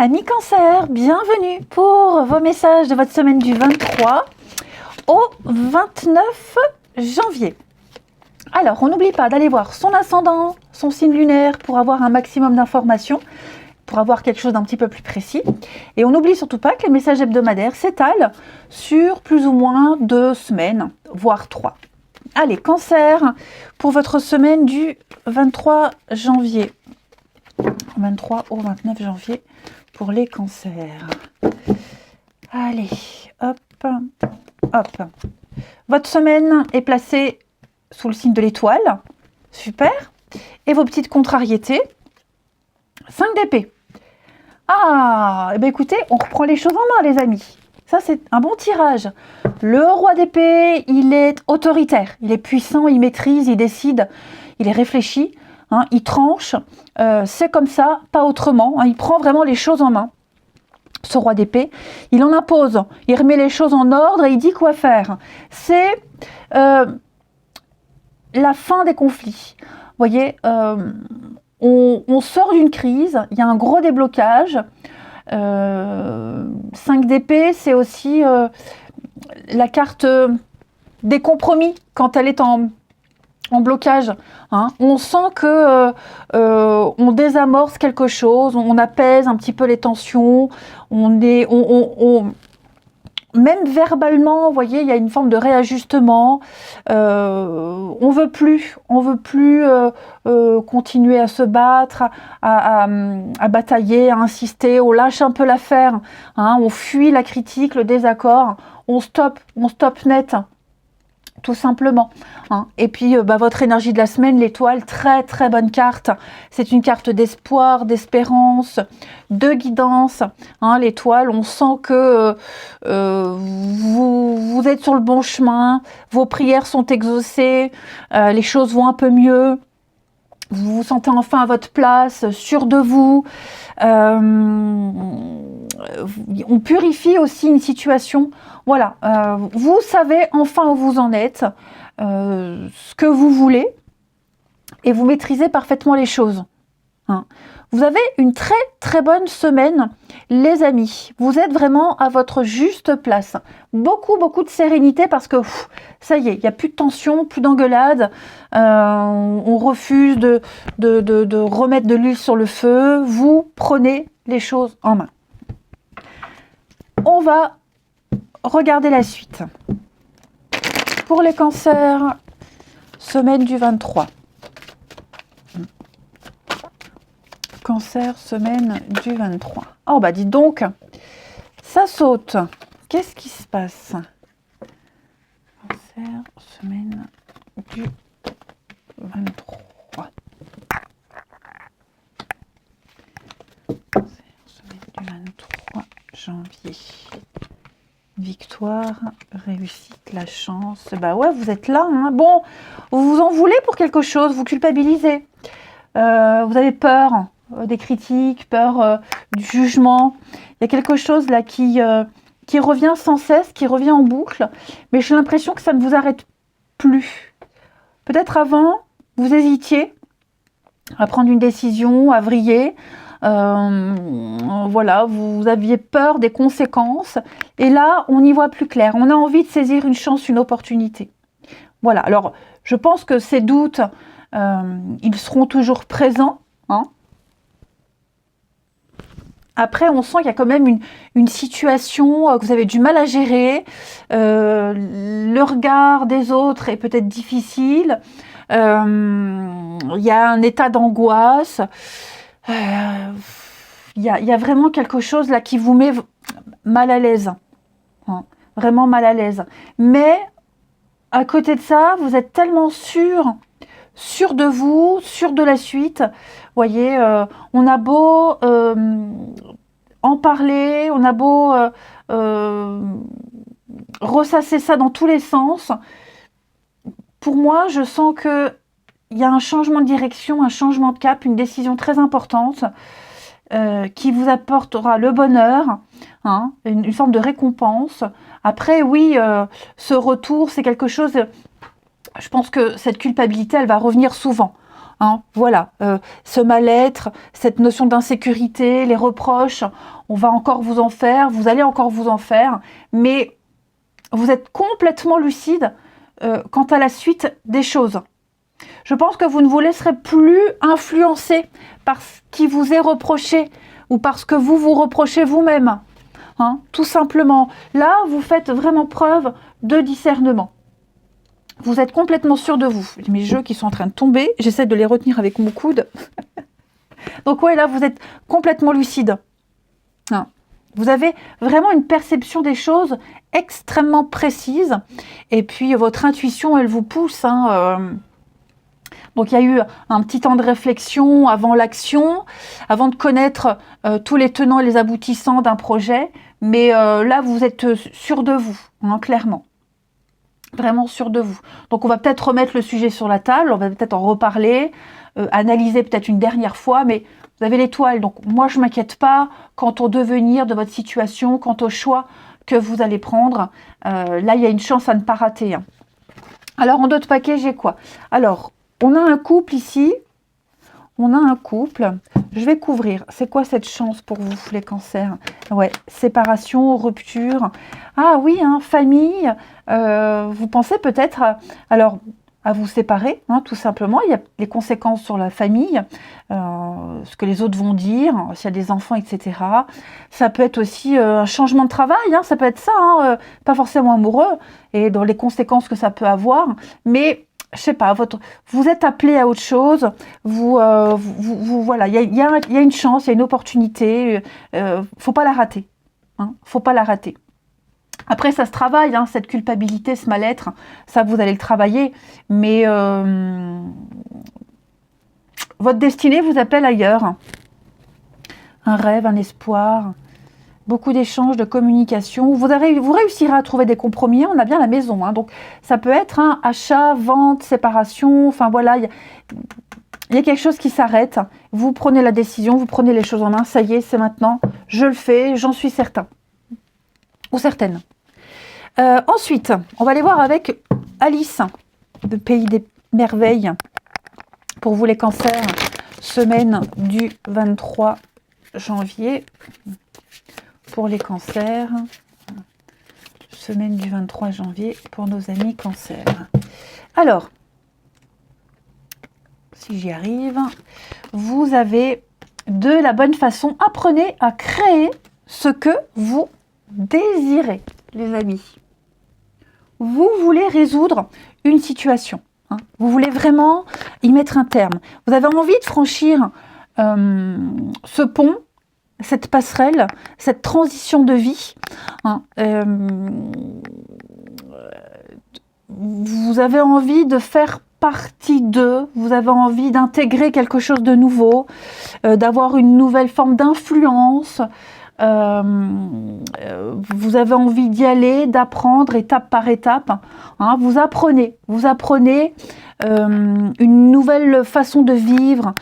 Amis Cancer, bienvenue pour vos messages de votre semaine du 23 au 29 janvier. Alors, on n'oublie pas d'aller voir son ascendant, son signe lunaire pour avoir un maximum d'informations, pour avoir quelque chose d'un petit peu plus précis. Et on n'oublie surtout pas que les messages hebdomadaires s'étalent sur plus ou moins 2 semaines, voire 3. Allez, Cancer, pour votre semaine du 23 janvier. 23 au 29 janvier pour les cancers. Allez, hop, hop. Votre semaine est placée sous le signe de l'étoile. Super. Et vos petites contrariétés. 5 d'épée. Ah, eh bien écoutez, on reprend les choses en main, les amis. Ça, c'est un bon tirage. Le roi d'épée, il est autoritaire. Il est puissant, il maîtrise, il décide, il est réfléchi. Hein, il tranche, c'est comme ça, pas autrement. Hein, il prend vraiment les choses en main. Ce roi d'épée, il en impose, il remet les choses en ordre et il dit quoi faire. C'est la fin des conflits. Vous voyez, on sort d'une crise, il y a un gros déblocage. 5 d'épée, c'est aussi la carte des compromis quand elle est en blocage. Hein. On sent que on désamorce quelque chose, on apaise un petit peu les tensions, même verbalement, vous voyez, il y a une forme de réajustement. On veut plus continuer à se battre, à batailler, à insister. On lâche un peu l'affaire, hein, on fuit la critique, le désaccord. On stoppe net. Tout simplement. Hein. Et puis, votre énergie de la semaine, l'étoile, très très bonne carte. C'est une carte d'espoir, d'espérance, de guidance. Hein, l'étoile, on sent que vous êtes sur le bon chemin, vos prières sont exaucées, les choses vont un peu mieux. Vous vous sentez enfin à votre place, sûr de vous. On purifie aussi une situation. Voilà, vous savez enfin où vous en êtes, ce que vous voulez, et vous maîtrisez parfaitement les choses. Hein. Vous avez une très très bonne semaine, les amis. Vous êtes vraiment à votre juste place. Beaucoup de sérénité parce que ça y est, il n'y a plus de tension, plus d'engueulade. On refuse de remettre de l'huile sur le feu. Vous prenez les choses en main. On va regarder la suite. Pour les cancers, semaine du 23. Cancer, semaine du 23. Oh bah dites donc, ça saute. Qu'est-ce qui se passe? Cancer, semaine du 23. Cancer, semaine du 23 janvier. Victoire, réussite, la chance. Bah ouais, vous êtes là. Hein. Bon, vous vous en voulez pour quelque chose, vous culpabilisez. Vous avez peur des critiques, peur du jugement. Il y a quelque chose là qui revient sans cesse, qui revient en boucle. Mais j'ai l'impression que ça ne vous arrête plus. Peut-être avant, vous hésitiez à prendre une décision, à vriller. Voilà, vous aviez peur des conséquences et là on y voit plus clair, on a envie de saisir une chance, une opportunité. Voilà, alors je pense que ces doutes ils seront toujours présents, hein. Après on sent qu'il y a quand même une situation que vous avez du mal à gérer, le regard des autres est peut-être difficile, il y a un état d'angoisse. Il y a vraiment quelque chose là qui vous met mal à l'aise, hein, vraiment mal à l'aise. Mais à côté de ça, vous êtes tellement sûr de vous, sûr de la suite. Vous voyez, on a beau en parler, on a beau ressasser ça dans tous les sens. Pour moi, je sens que il y a un changement de direction, un changement de cap, une décision très importante qui vous apportera le bonheur, hein, une forme de récompense. Après, oui, ce retour, c'est quelque chose... Je pense que cette culpabilité, elle va revenir souvent. hein, voilà, ce mal-être, cette notion d'insécurité, les reproches, on va encore vous en faire, vous allez encore vous en faire, mais vous êtes complètement lucide quant à la suite des choses. Je pense que vous ne vous laisserez plus influencer par ce qui vous est reproché ou par ce que vous vous reprochez vous-même. Hein, tout simplement. Là, vous faites vraiment preuve de discernement. Vous êtes complètement sûr de vous. Mes jeux qui sont en train de tomber, j'essaie de les retenir avec mon coude. Donc ouais, là, vous êtes complètement lucide. Hein. Vous avez vraiment une perception des choses extrêmement précise. Et puis, votre intuition, elle vous pousse. Donc, il y a eu un petit temps de réflexion avant l'action, avant de connaître tous les tenants et les aboutissants d'un projet. Mais là, vous êtes sûr de vous, hein, clairement. Vraiment sûr de vous. Donc, on va peut-être remettre le sujet sur la table, on va peut-être en reparler, analyser peut-être une dernière fois, mais vous avez l'étoile. Donc, moi, je ne m'inquiète pas quant au devenir de votre situation, quant au choix que vous allez prendre. Là, il y a une chance à ne pas rater. Hein. Alors, en d'autres paquets, j'ai quoi? Alors, on a un couple ici. On a un couple. Je vais couvrir. C'est quoi cette chance pour vous, les cancers? Ouais, séparation, rupture. Ah oui, hein, famille. Vous pensez peut-être à vous séparer, hein, tout simplement. Il y a les conséquences sur la famille, ce que les autres vont dire, s'il y a des enfants, etc. Ça peut être aussi un changement de travail. Hein, ça peut être ça, hein, pas forcément amoureux, et dans les conséquences que ça peut avoir. Mais je sais pas, vous êtes appelé à autre chose, voilà, il y a une chance, il y a une opportunité, faut pas la rater, hein, faut pas la rater. Après, ça se travaille, hein, cette culpabilité, ce mal-être, ça vous allez le travailler, mais votre destinée vous appelle ailleurs. Un rêve, un espoir, beaucoup d'échanges, de communication. Vous réussirez à trouver des compromis. On a bien la maison. Hein, donc, ça peut être un achat, vente, séparation. Enfin, voilà, il y a quelque chose qui s'arrête. Vous prenez la décision, vous prenez les choses en main. Ça y est, c'est maintenant. Je le fais, j'en suis certain. Ou certaine. Ensuite, on va aller voir avec Alice, de Pays des Merveilles. Pour vous, les cancers, semaine du 23 janvier. Pour les cancers, semaine du 23 janvier pour nos amis cancers. Alors, si j'y arrive, vous avez de la bonne façon, apprenez à créer ce que vous désirez, les amis. Vous voulez résoudre une situation, hein, vous voulez vraiment y mettre un terme. Vous avez envie de franchir ce pont, cette passerelle, cette transition de vie, hein, vous avez envie de faire partie d'eux, vous avez envie d'intégrer quelque chose de nouveau, d'avoir une nouvelle forme d'influence, vous avez envie d'y aller, d'apprendre étape par étape, hein, vous apprenez une nouvelle façon de vivre,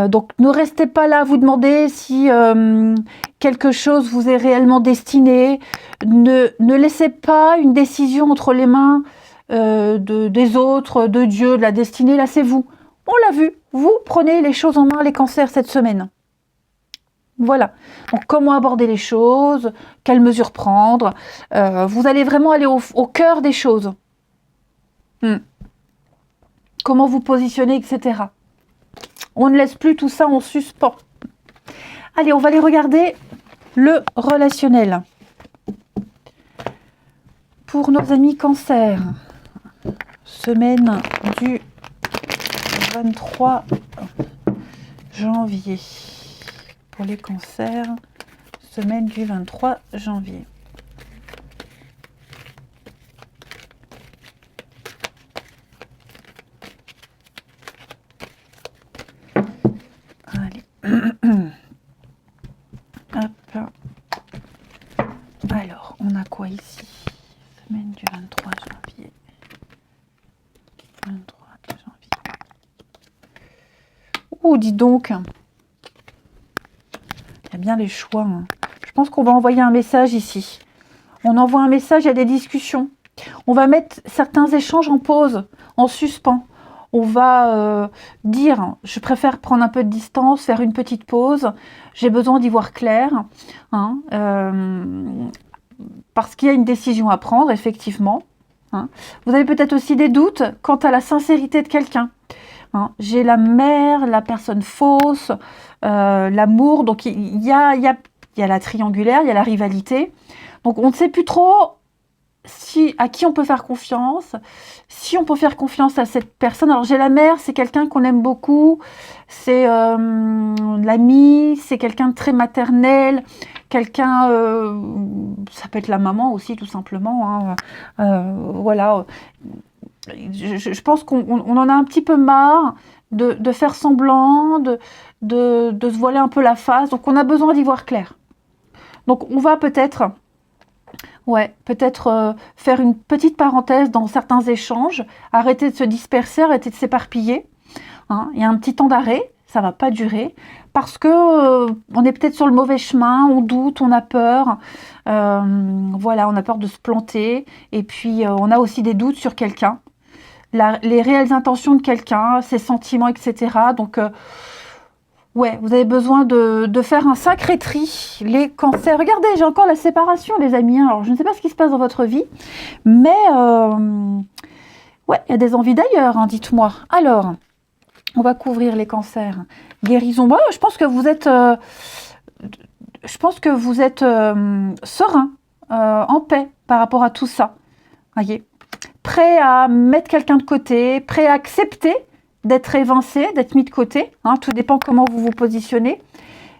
donc ne restez pas là à vous demander si quelque chose vous est réellement destiné, ne laissez pas une décision entre les mains des autres, de Dieu, de la destinée. Là, c'est vous, on l'a vu, vous prenez les choses en main, les cancers, cette semaine. Voilà, donc comment aborder les choses, quelles mesures prendre, vous allez vraiment aller au cœur des choses. Comment vous positionner, etc. On ne laisse plus tout ça en suspens. Allez, on va aller regarder le relationnel. Pour nos amis cancers, semaine du 23 janvier. Pour les cancers, semaine du 23 janvier. Allez. Hop. Alors, on a quoi ici? Semaine du 23 janvier. 23 janvier. Oh, dis donc. Il y a bien les choix. Hein. Je pense qu'on va envoyer un message ici. On envoie un message, il y a des discussions. On va mettre certains échanges en pause, en suspens. on va dire, je préfère prendre un peu de distance, faire une petite pause, j'ai besoin d'y voir clair, hein, parce qu'il y a une décision à prendre, effectivement. Hein. Vous avez peut-être aussi des doutes quant à la sincérité de quelqu'un. Hein. J'ai la mère, la personne fausse, l'amour, donc il y a la triangulaire, il y a la rivalité. Donc on ne sait plus trop à qui on peut faire confiance, si on peut faire confiance à cette personne. Alors j'ai la mère, c'est quelqu'un qu'on aime beaucoup, c'est l'ami, c'est quelqu'un de très maternel, quelqu'un, ça peut être la maman aussi tout simplement, hein. Voilà, je pense qu'on en a un petit peu marre de faire semblant, de se voiler un peu la face, donc on a besoin d'y voir clair. Donc on va peut-être... Ouais, peut-être faire une petite parenthèse dans certains échanges, arrêter de se disperser, arrêter de s'éparpiller. Hein. Il y a un petit temps d'arrêt, ça va pas durer, parce que on est peut-être sur le mauvais chemin, on doute, on a peur. Voilà, on a peur de se planter, et puis on a aussi des doutes sur quelqu'un, les réelles intentions de quelqu'un, ses sentiments, etc. Donc ouais, vous avez besoin de faire un sacré tri, les cancers. Regardez, j'ai encore la séparation, les amis. Alors, je ne sais pas ce qui se passe dans votre vie, mais ouais, il y a des envies d'ailleurs, hein, dites-moi. Alors, on va couvrir les cancers. Guérison. Bon, je pense que vous êtes serein, en paix par rapport à tout ça. Voyez, prêt à mettre quelqu'un de côté, prêt à accepter d'être évincé, d'être mis de côté. Hein, tout dépend comment vous vous positionnez.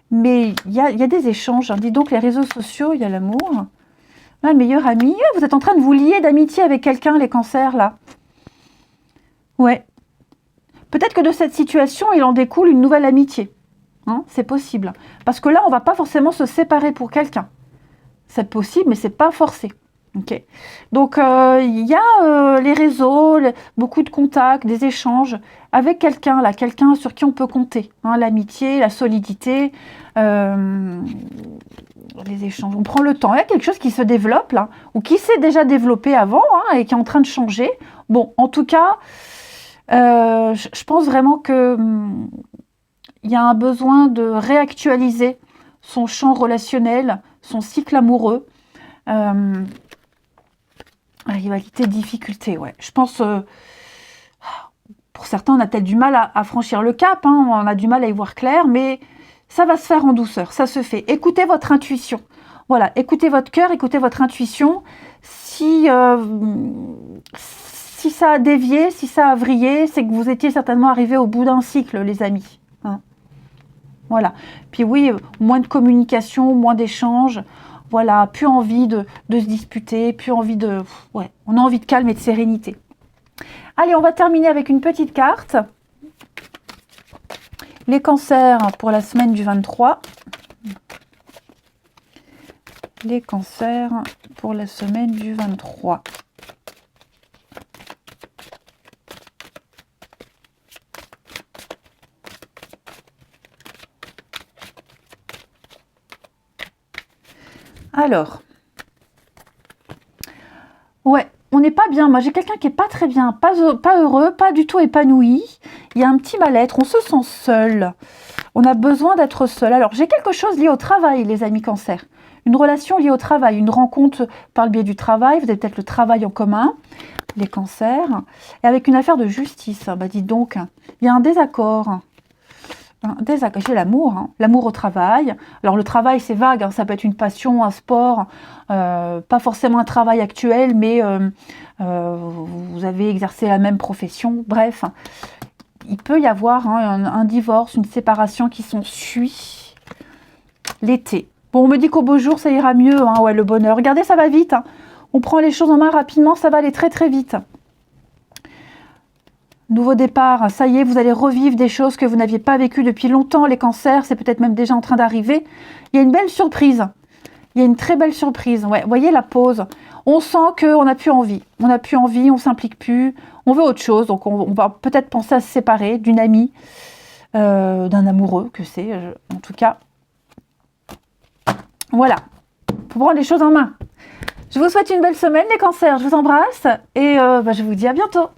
Mais il y a des échanges. Hein. Dis donc, les réseaux sociaux, il y a l'amour. Un meilleur ami. Vous êtes en train de vous lier d'amitié avec quelqu'un, les cancers, là. Ouais. Peut-être que de cette situation, il en découle une nouvelle amitié. Hein, c'est possible. Parce que là, on ne va pas forcément se séparer pour quelqu'un. C'est possible, mais ce n'est pas forcé. Okay. Donc, il y a les réseaux, beaucoup de contacts, des échanges avec quelqu'un, là, quelqu'un sur qui on peut compter. Hein, l'amitié, la solidité, les échanges. On prend le temps. Il y a quelque chose qui se développe, là, ou qui s'est déjà développé avant, hein, et qui est en train de changer. Bon, en tout cas, je pense vraiment que il y a un besoin de réactualiser son champ relationnel, son cycle amoureux. Rivalité, difficulté, ouais. Je pense, pour certains, on a peut-être du mal à franchir le cap, hein, on a du mal à y voir clair, mais ça va se faire en douceur, ça se fait. Écoutez votre intuition. Voilà, écoutez votre cœur, écoutez votre intuition. Si ça a dévié, si ça a vrillé, c'est que vous étiez certainement arrivé au bout d'un cycle, les amis. Hein. Voilà. Puis oui, moins de communication, moins d'échanges. Voilà, plus envie de se disputer, plus envie de... Ouais, on a envie de calme et de sérénité. Allez, on va terminer avec une petite carte. Les cancers pour la semaine du 23. Les cancers pour la semaine du 23. Alors, ouais, on n'est pas bien. Moi, j'ai quelqu'un qui n'est pas très bien, pas heureux, pas du tout épanoui. Il y a un petit mal-être, on se sent seul. On a besoin d'être seul. Alors, j'ai quelque chose lié au travail, les amis cancer. Une relation liée au travail, une rencontre par le biais du travail. Vous avez peut-être le travail en commun, les cancers. Et avec une affaire de justice, bah dites donc, il y a un désaccord. J'ai l'amour, hein. L'amour au travail. Alors le travail c'est vague, hein. Ça peut être une passion, un sport, pas forcément un travail actuel, mais vous avez exercé la même profession. Bref, il peut y avoir hein, un divorce, une séparation qui s'ensuit l'été. Bon, on me dit qu'au beau jour ça ira mieux, hein. Ouais, le bonheur. Regardez, ça va vite. Hein. On prend les choses en main rapidement, ça va aller très très vite. Nouveau départ, ça y est, vous allez revivre des choses que vous n'aviez pas vécues depuis longtemps. Les cancers, c'est peut-être même déjà en train d'arriver. Il y a une belle surprise. Il y a une très belle surprise. Ouais, voyez la pause. On sent qu'on n'a plus envie. On n'a plus envie, on ne s'implique plus. On veut autre chose. Donc on va peut-être penser à se séparer d'une amie, d'un amoureux, que c'est en tout cas. Voilà. Il faut prendre les choses en main. Je vous souhaite une belle semaine les cancers. Je vous embrasse et je vous dis à bientôt.